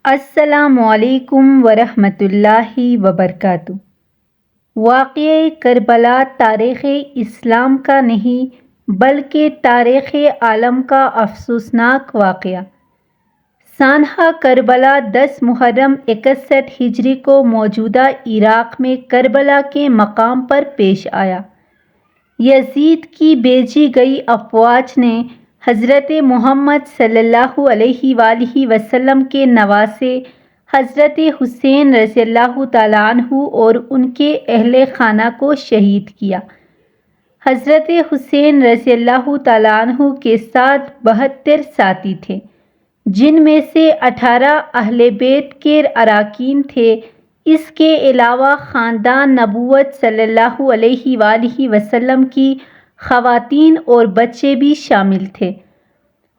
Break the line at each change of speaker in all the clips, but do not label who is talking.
السلام علیکم ورحمۃ اللہ وبرکاتہ۔ واقعہ کربلا تاریخ اسلام کا نہیں بلکہ تاریخ عالم کا افسوسناک واقعہ۔ سانحہ کربلا 10 محرم 61 ہجری کو موجودہ عراق میں کربلا کے مقام پر پیش آیا۔ یزید کی بھیجی گئی افواج نے حضرت محمد صلی اللہ علیہ وآلہ وسلم کے نواسے حضرت حسین رضی اللہ تعالیٰ عنہ اور ان کے اہل خانہ کو شہید کیا۔ حضرت حسین رضی اللہ تعالیٰ عنہ کے ساتھ 72 ساتھی تھے، جن میں سے 18 اہل بیت کے اراکین تھے۔ اس کے علاوہ خاندان نبوت صلی اللہ علیہ وآلہ وسلم کی خواتین اور بچے بھی شامل تھے۔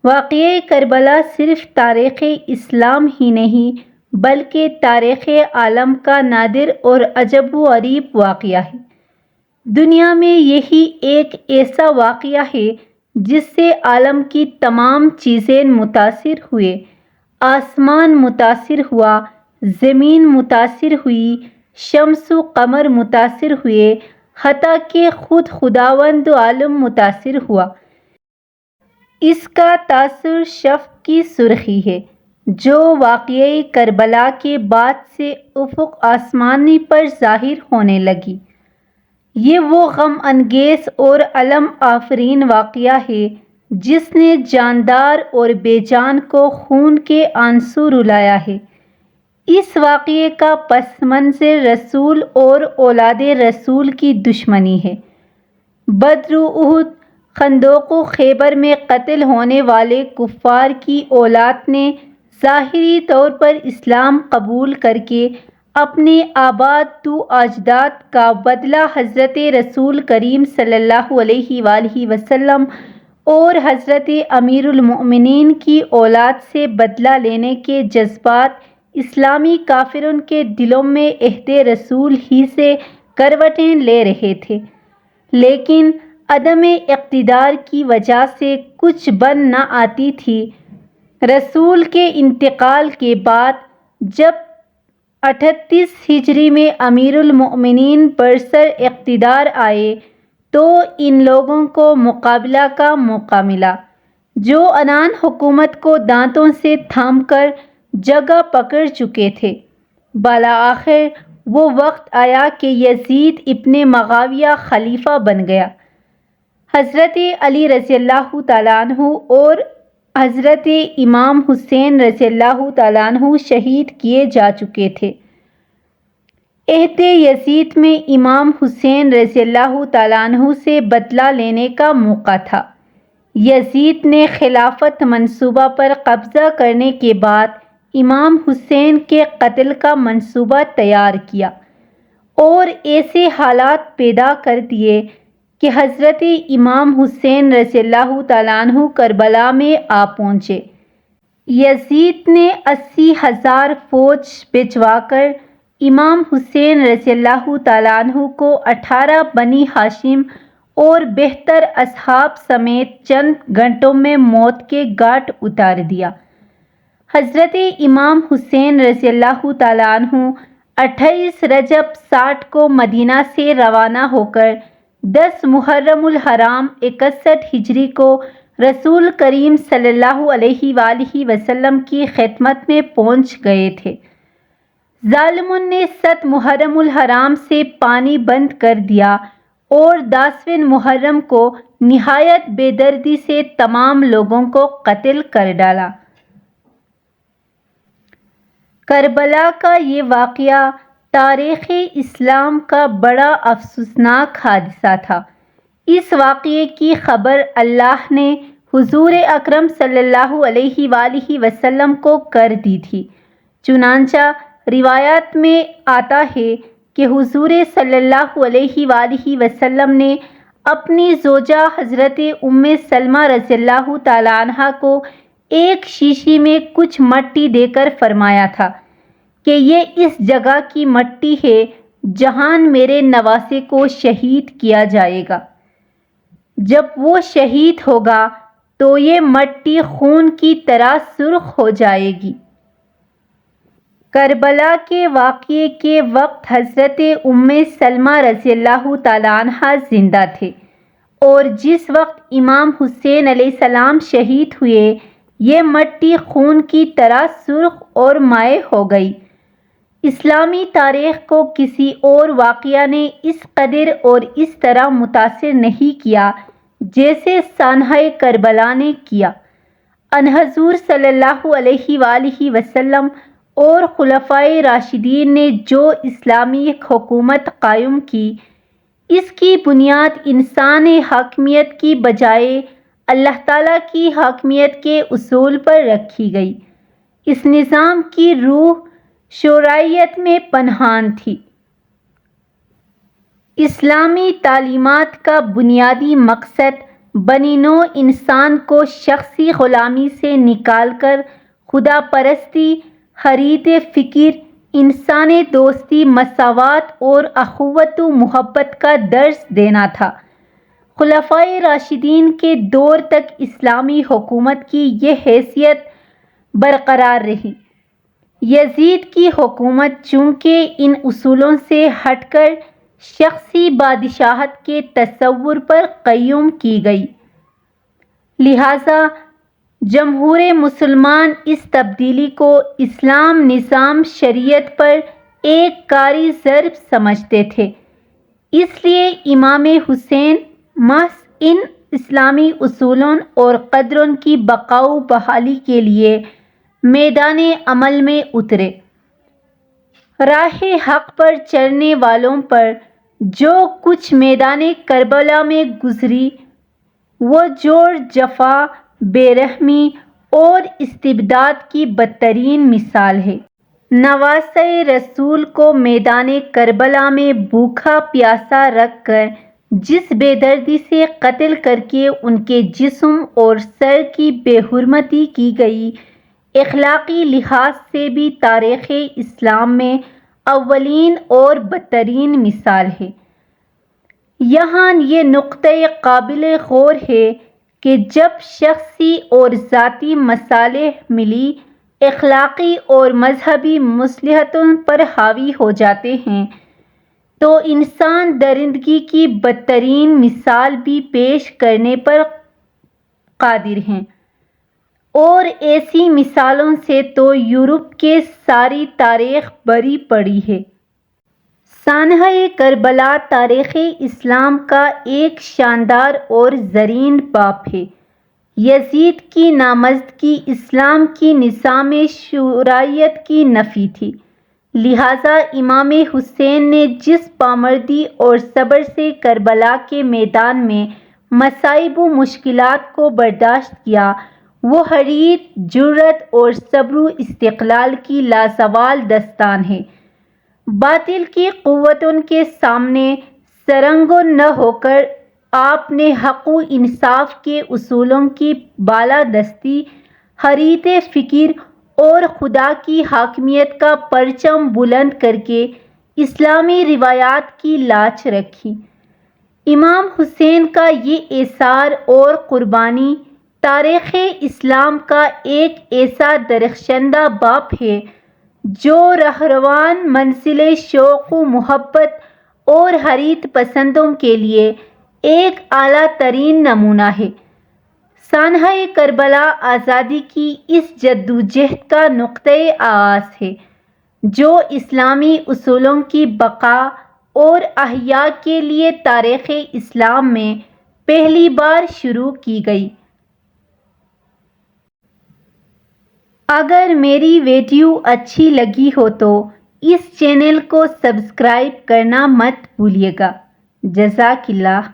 واقعہ کربلا صرف تاریخ اسلام ہی نہیں بلکہ تاریخ عالم کا نادر اور عجب و غریب واقعہ ہے۔ دنیا میں یہی ایک ایسا واقعہ ہے جس سے عالم کی تمام چیزیں متاثر ہوئے۔ آسمان متاثر ہوا، زمین متاثر ہوئی، شمس و قمر متاثر ہوئے، حتیٰ کہ خود خداوند عالم متاثر ہوا۔ اس کا تاثر شفق کی سرخی ہے جو واقعہ کربلا کے بعد سے افق آسمانی پر ظاہر ہونے لگی۔ یہ وہ غم انگیز اور الم آفرین واقعہ ہے جس نے جاندار اور بے جان کو خون کے آنسو رلایا ہے۔ اس واقعے کا پس منظر رسول اور اولاد رسول کی دشمنی ہے۔ بدر و احد، خندق و خیبر میں قتل ہونے والے کفار کی اولاد نے ظاہری طور پر اسلام قبول کر کے اپنے آباد اجداد کا بدلہ حضرت رسول کریم صلی اللہ علیہ وآلہ وسلم اور حضرت امیر المؤمنین کی اولاد سے بدلہ لینے کے جذبات اسلامی کافروں کے دلوں میں عہد رسول ہی سے کروٹیں لے رہے تھے، لیکن عدم اقتدار کی وجہ سے کچھ بن نہ آتی تھی۔ رسول کے انتقال کے بعد جب 38 ہجری میں امیر المؤمنین برسر اقتدار آئے تو ان لوگوں کو مقابلہ کا موقع ملا جو عنان حکومت کو دانتوں سے تھام کر جگہ پکڑ چکے تھے۔ بالآخر وہ وقت آیا کہ یزید ابن معاویہ خلیفہ بن گیا۔ حضرت علی رضی اللہ تعالیٰ عنہ اور حضرت امام حسین رضی اللہ تعالیٰ عنہ شہید کیے جا چکے تھے۔ عہد یزید میں امام حسین رضی اللہ تعالیٰ عنہ سے بدلہ لینے کا موقع تھا۔ یزید نے خلافت منصوبہ پر قبضہ کرنے کے بعد امام حسین کے قتل کا منصوبہ تیار کیا اور ایسے حالات پیدا کر دیے کہ حضرت امام حسین رضی اللہ تعالیٰ عنہ کربلا میں آ پہنچے۔ یزید نے 80,000 فوج بھجوا کر امام حسین رضی اللہ تعالیٰ عنہ کو 18 بنی ہاشم اور بہتر اصحاب سمیت چند گھنٹوں میں موت کے گھاٹ اتار دیا۔ حضرت امام حسین رضی اللہ تعالیٰ عنہ 28 رجب 60 کو مدینہ سے روانہ ہو کر 10 محرم الحرام 61 ہجری کو رسول کریم صلی اللہ علیہ وآلہ وسلم کی خدمت میں پہنچ گئے تھے۔ ظالموں نے 7 محرم الحرام سے پانی بند کر دیا اور 10 محرم کو نہایت بے دردی سے تمام لوگوں کو قتل کر ڈالا۔ کربلا کا یہ واقعہ تاریخ اسلام کا بڑا افسوسناک حادثہ تھا۔ اس واقعے کی خبر اللہ نے حضور اکرم صلی اللہ علیہ وآلہ وسلم کو کر دی تھی۔ چنانچہ روایات میں آتا ہے کہ حضور صلی اللہ علیہ وآلہ وسلم نے اپنی زوجہ حضرت ام سلمہ رضی اللہ تعالیٰ عنہا کو ایک شیشی میں کچھ مٹی دے کر فرمایا تھا کہ یہ اس جگہ کی مٹی ہے جہاں میرے نواسے کو شہید کیا جائے گا۔ جب وہ شہید ہوگا تو یہ مٹی خون کی طرح سرخ ہو جائے گی۔ کربلا کے واقعے کے وقت حضرت ام سلمہ رضی اللہ تعالیٰ عنہ زندہ تھے، اور جس وقت امام حسین علیہ السلام شہید ہوئے یہ مٹی خون کی طرح سرخ اور مائع ہو گئی۔ اسلامی تاریخ کو کسی اور واقعہ نے اس قدر اور اس طرح متاثر نہیں کیا جیسے سانحہ کربلا نے کیا۔ ان حضور صلی اللہ علیہ وآلہ وسلم اور خلفائے راشدین نے جو اسلامی حکومت قائم کی، اس کی بنیاد انسان حاکمیت کی بجائے اللہ تعالیٰ کی حاکمیت کے اصول پر رکھی گئی۔ اس نظام کی روح شرعیت میں پنہان تھی۔ اسلامی تعلیمات کا بنیادی مقصد بنی نوع انسان کو شخصی غلامی سے نکال کر خدا پرستی، حریت فکر، انسان دوستی، مساوات اور اخوت و محبت کا درس دینا تھا۔ خلفائے راشدین کے دور تک اسلامی حکومت کی یہ حیثیت برقرار رہی۔ یزید کی حکومت چونکہ ان اصولوں سے ہٹ کر شخصی بادشاہت کے تصور پر قائم کی گئی، لہذا جمہور مسلمان اس تبدیلی کو اسلام نظام شریعت پر ایک کاری ضرب سمجھتے تھے۔ اس لیے امام حسین محض ان اسلامی اصولوں اور قدروں کی بقا و بحالی کے لیے میدان عمل میں اترے۔ راہ حق پر چلنے والوں پر جو کچھ میدان کربلا میں گزری وہ جور، جفا، بے رحمی اور استبداد کی بدترین مثال ہے۔ نواسۂ رسول کو میدان کربلا میں بھوکا پیاسا رکھ کر جس بے دردی سے قتل کر کے ان کے جسم اور سر کی بے حرمتی کی گئی، اخلاقی لحاظ سے بھی تاریخ اسلام میں اولین اور بدترین مثال ہے۔ یہاں یہ نقطہ قابل غور ہے کہ جب شخصی اور ذاتی مصالح ملی اخلاقی اور مذہبی مصلحتوں پر حاوی ہو جاتے ہیں تو انسان درندگی کی بدترین مثال بھی پیش کرنے پر قادر ہیں، اور ایسی مثالوں سے تو یورپ کی ساری تاریخ بھری پڑی ہے۔ سانحہ کربلا تاریخ اسلام کا ایک شاندار اور زرین باب ہے۔ یزید کی نامزدگی اسلام کی نظام شرعیت کی نفی تھی، لہذا امام حسین نے جس پامردی اور صبر سے کربلا کے میدان میں مصائب و مشکلات کو برداشت کیا وہ حریت، جرأت اور صبر و استقلال کی لازوال داستان ہے۔ باطل کی قوتوں کے سامنے سرنگوں نہ ہو کر آپ نے حق و انصاف کے اصولوں کی بالادستی، حریت فکر اور خدا کی حاکمیت کا پرچم بلند کر کے اسلامی روایات کی لاج رکھی۔ امام حسین کا یہ ایثار اور قربانی تاریخ اسلام کا ایک ایسا درخشندہ باب ہے جو رہروان منزل شوق و محبت اور حریت پسندوں کے لیے ایک اعلیٰ ترین نمونہ ہے۔ سانحہ کربلا آزادی کی اس جدوجہد کا نقطۂ آغاز ہے جو اسلامی اصولوں کی بقا اور احیاء کے لیے تاریخ اسلام میں پہلی بار شروع کی گئی۔ اگر میری ویڈیو اچھی لگی ہو تو اس چینل کو سبسکرائب کرنا مت بھولیے گا۔ جزاک اللہ۔